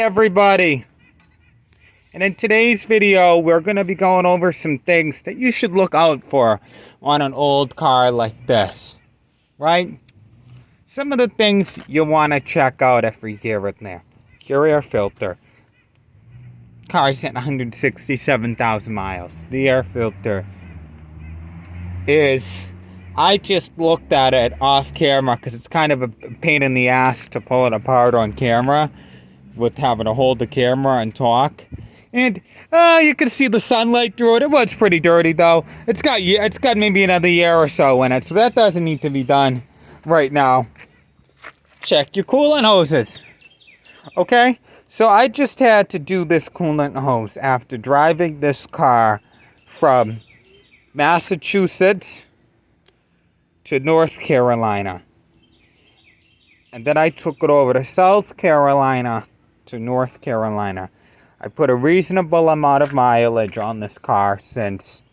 Everybody, and in today's video we're going to be going over some things that you should look out for on an old car like this, right? Some of the things you want to check out every year in there: your air filter. Car's at 167,000 miles. The air filter is, I just looked at it off camera because it's kind of a pain in the ass to pull it apart on camera with having to hold the camera and talk. And you can see the sunlight through it. It was pretty dirty though. It's got maybe another year or so in it, so that doesn't need to be done right now. Check your coolant hoses. Okay? So I just had to do this coolant hose after driving this car from Massachusetts to North Carolina. And then I took it over to South Carolina to North Carolina. I put a reasonable amount of mileage on this car since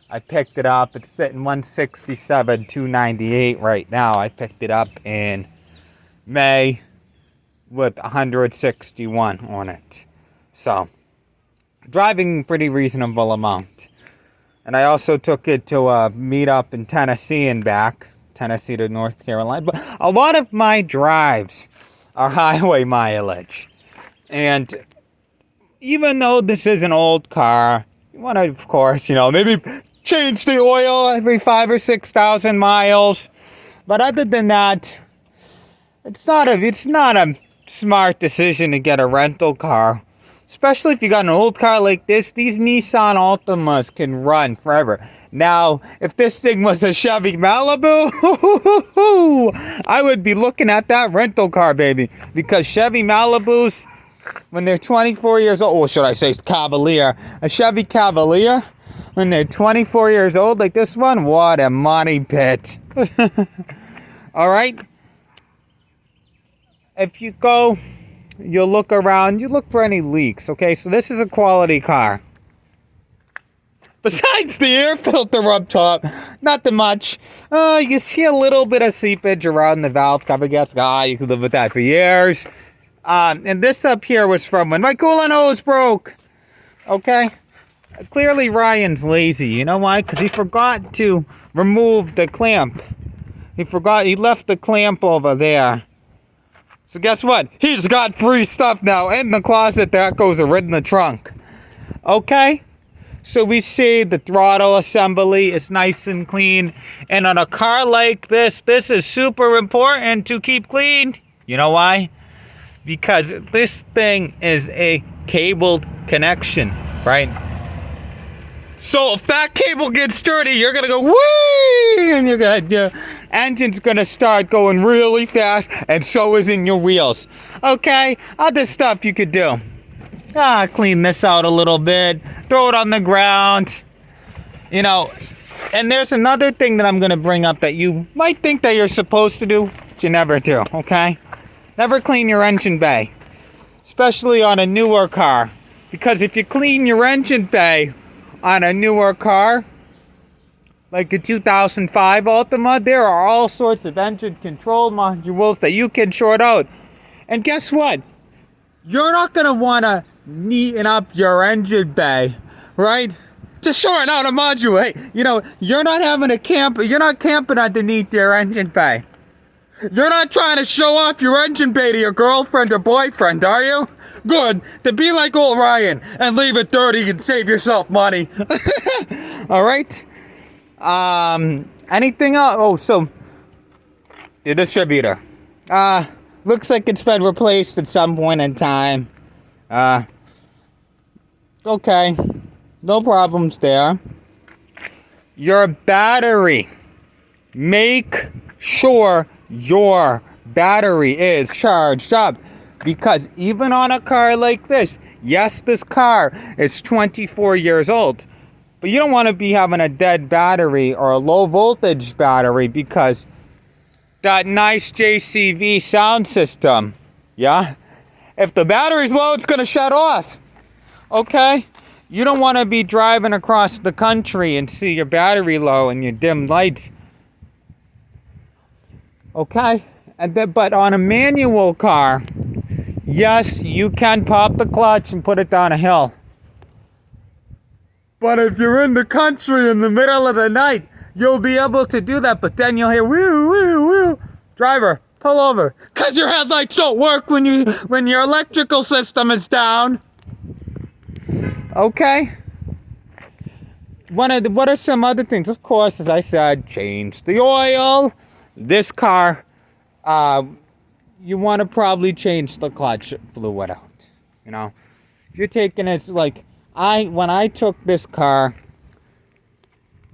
I picked it up. It's sitting 167, 298 right now. I picked it up in May with 161 on it. So, driving pretty reasonable amount. And I also took it to a meetup in Tennessee and back. Tennessee to North Carolina. But a lot of my drives are highway mileage. And even though this is an old car, you want to, of course, maybe change the oil every 5,000 or 6,000 miles. But other than that, it's not a smart decision to get a rental car. Especially if you got an old car like this. These Nissan Altimas can run forever. Now, if this thing was a Chevy Malibu, I would be looking at that rental car, baby. Because Chevy Malibus, when they're 24 years old, or should I say Cavalier, a Chevy Cavalier, when they're 24 years old like this one, what a money pit. All right? If you go, you'll look around, you look for any leaks, okay? So this is a quality car. Besides the air filter up top, nothing much. You see a little bit of seepage around the valve cover gasket. You could live with that for years. And this up here was from when my coolant hose broke. Okay? Clearly Ryan's lazy. You know why? Because he forgot to remove the clamp. He left the clamp over there. So guess what? He's got free stuff now in the closet that goes right in the trunk. Okay? So we see the throttle assembly is nice and clean. And on a car like this is super important to keep clean. You know why? Because this thing is a cabled connection, right? So if that cable gets dirty, you're going to go, whee! And your engine's going to start going really fast, and so is in your wheels. Okay? Other stuff you could do. Clean this out a little bit. Throw it on the ground. And there's another thing that I'm going to bring up that you might think that you're supposed to do, but you never do, okay? Never clean your engine bay, especially on a newer car. Because if you clean your engine bay on a newer car, like a 2005 Altima, there are all sorts of engine control modules that you can short out. And guess what? You're not going to want to neaten up your engine bay, right? To shorten out a module. Hey, you're not having a camp. You're not camping underneath your engine bay. You're not trying to show off your engine bay to your girlfriend or boyfriend, are you? Good. To be like old Ryan and leave it dirty and save yourself money. All right? Anything else? Oh, so the distributor. Looks like it's been replaced at some point in time. Okay. No problems there. Your battery. Make sure your battery is charged up. Because even on a car like this, yes, this car is 24 years old. But you don't want to be having a dead battery or a low voltage battery because that nice JCV sound system, yeah? If the battery's low, it's going to shut off. Okay? You don't want to be driving across the country and see your battery low and your dim lights. Okay? But on a manual car, Yes, you can pop the clutch and put it down a hill. But if you're in the country in the middle of the night, you'll be able to do that, but then you'll hear woo, woo, woo. Driver, pull over. Cause your headlights don't work when your electrical system is down. Okay? What are some other things? Of course, as I said, change the oil. This car, you want to probably change the clutch fluid out. You know, if you're taking it like when I took this car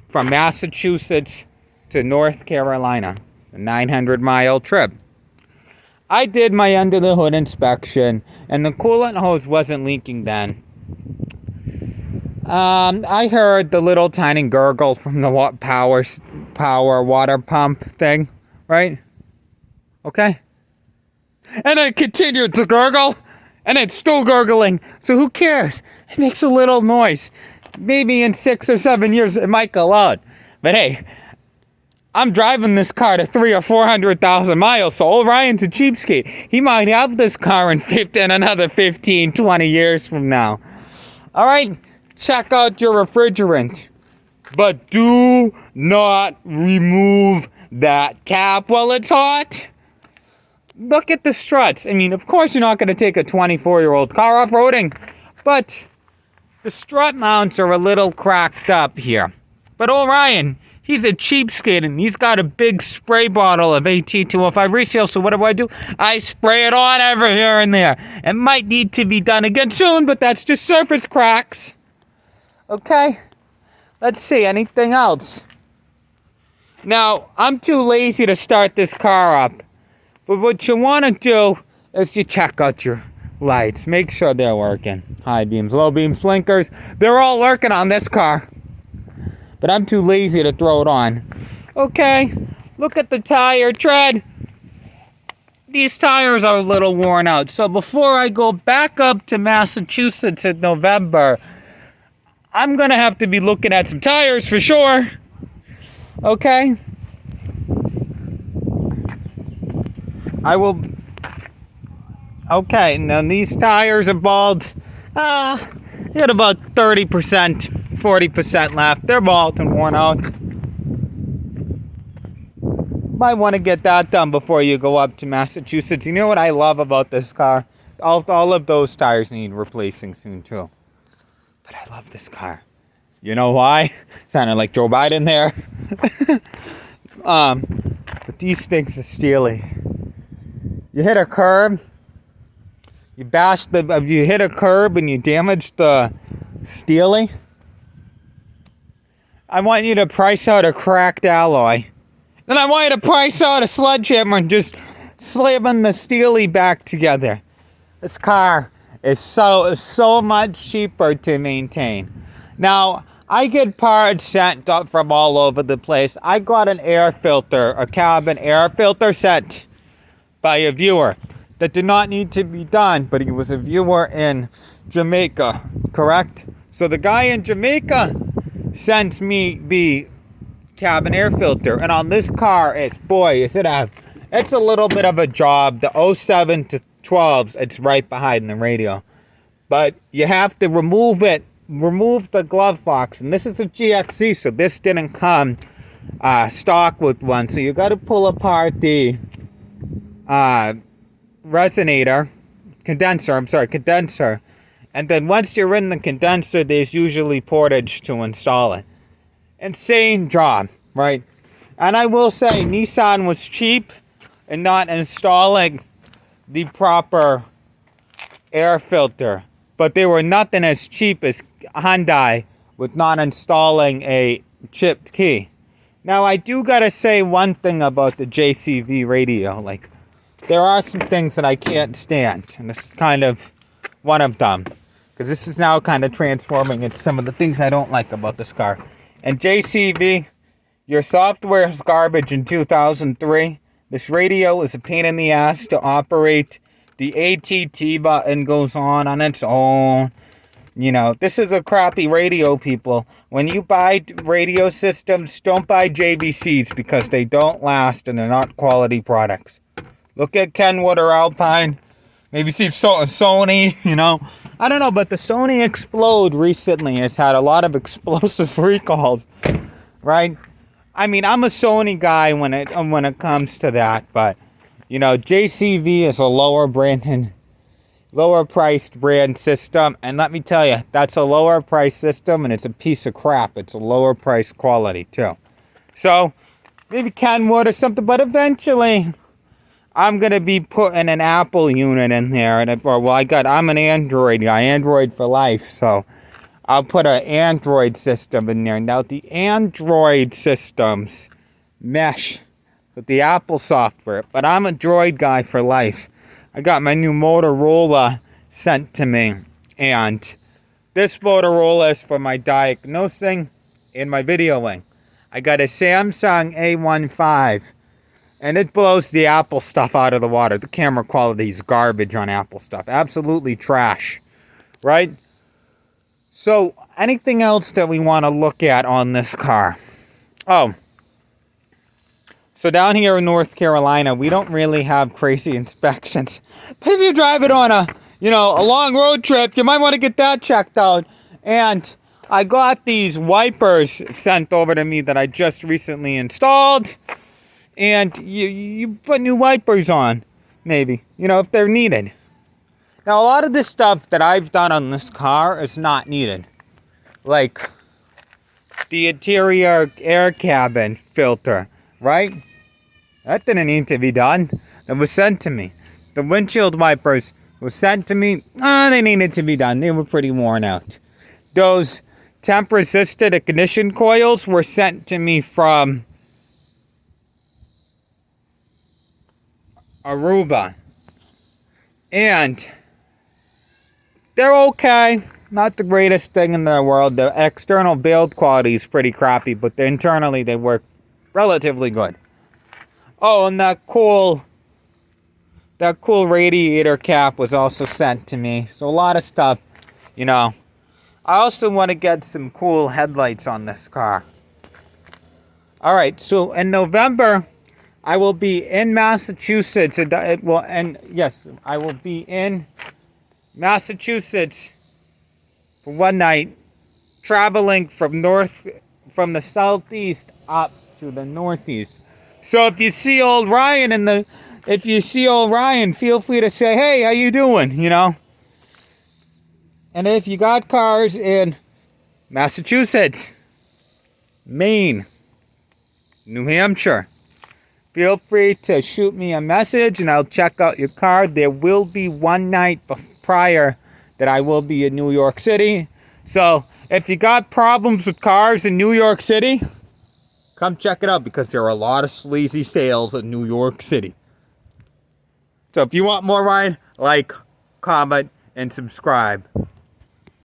from Massachusetts to North Carolina, a 900-mile trip, I did my under the hood inspection, and the coolant hose wasn't leaking then. I heard the little tiny gurgle from the power water pump thing, right? Okay? And it continued to gurgle, and it's still gurgling. So who cares? It makes a little noise. Maybe in 6 or 7 years it might go out. But hey, I'm driving this car to 300,000 or 400,000 miles, so old Ryan's a cheapskate. He might have this car in another 15, 20 years from now. All right? Check out your refrigerant. But do not remove that cap while it's hot. Look at the struts. I mean, of course you're not going to take a 24-year-old car off-roading, but the strut mounts are a little cracked up here. But old Ryan, he's a cheapskate, and he's got a big spray bottle of AT205 reseal, so what do? I spray it on every here and there. It might need to be done again soon, but that's just surface cracks. Okay? Let's see, anything else? Now, I'm too lazy to start this car up, but what you want to do is you check out your lights. Make sure they're working. High beams, low beams, blinkers. They're all working on this car. But I'm too lazy to throw it on. Okay, look at the tire tread. These tires are a little worn out. So before I go back up to Massachusetts in November, I'm going to have to be looking at some tires for sure. Okay? I will... Okay, now these tires are bald. Hit about 30%, 40% left. They're bald and worn out. Might want to get that done before you go up to Massachusetts. You know what I love about this car? All of those tires need replacing soon too. But I love this car. You know why? Sounded like Joe Biden there. But these things are steelies. You hit a curb. You hit a curb and you damage the steely. I want you to price out a cracked alloy. Then I want you to price out a sledgehammer and just slamming the steely back together. This car is so much cheaper to maintain. Now, I get parts sent up from all over the place. I got an air filter, a cabin air filter sent by a viewer that did not need to be done, but he was a viewer in Jamaica, correct? So the guy in Jamaica sends me the cabin air filter, and on this car, it's a little bit of a job. The 07 to 12s, it's right behind the radio. But you have to remove the glove box, and this is a GXC, so this didn't come stock with one. So you got to pull apart the condenser, and then once you're in the condenser, there's usually portage to install it. Insane job, right? And I will say, Nissan was cheap in not installing the proper air filter, but they were nothing as cheap as Hyundai with not installing a chipped key. Now, I do gotta say one thing about the JCV radio. Like, there are some things that I can't stand, and this is kind of one of them, because this is now kind of transforming into some of the things I don't like about this car. And JCV, your software is garbage in 2003. This radio is a pain in the ass to operate. The ATT button goes on its own. You know, this is a crappy radio, people. When you buy radio systems, don't buy JVCs because they don't last and they're not quality products. Look at Kenwood or Alpine. Maybe see Sony, you know. I don't know, but the Sony Explode recently has had a lot of explosive recalls, right? I mean, I'm a Sony guy when it comes to that, but you know, JCV is a lower priced brand system, and let me tell you, that's a lower price system, and it's a piece of crap. It's a lower price quality too. So maybe Kenwood or something, but eventually I'm gonna be putting an Apple unit in there, and I'm an Android guy, Android for life, so I'll put an Android system in there. Now the Android systems mesh with the Apple software, but I'm a Droid guy for life. I got my new Motorola sent to me, and this Motorola is for my diagnosing and my videoing. I got a Samsung A15. And it blows the Apple stuff out of the water. The camera quality is garbage on Apple stuff. Absolutely trash. Right? So, anything else that we want to look at on this car? Oh. So down here in North Carolina, we don't really have crazy inspections. But if you drive it on a long road trip, you might want to get that checked out. And I got these wipers sent over to me that I just recently installed. And you put new wipers on, maybe, if they're needed. Now, a lot of this stuff that I've done on this car is not needed. Like the interior air cabin filter, right? That didn't need to be done. It was sent to me. The windshield wipers were sent to me. They needed to be done. They were pretty worn out. Those temp-resistant ignition coils were sent to me from Aruba, and they're okay. Not the greatest thing in the world. The external build quality is pretty crappy, but internally they work relatively good. Oh, and that cool radiator cap was also sent to me. So a lot of stuff, I also want to get some cool headlights on this car. All right, so in November, I will be in Massachusetts. I will be in Massachusetts for one night, traveling from the southeast up to the northeast. So if you see old Ryan feel free to say, "Hey, how you doing?" And if you got cars in Massachusetts, Maine, New Hampshire, feel free to shoot me a message and I'll check out your car. There will be one night prior that I will be in New York City. So if you got problems with cars in New York City, come check it out because there are a lot of sleazy sales in New York City. So if you want more, Ryan, like, comment, and subscribe.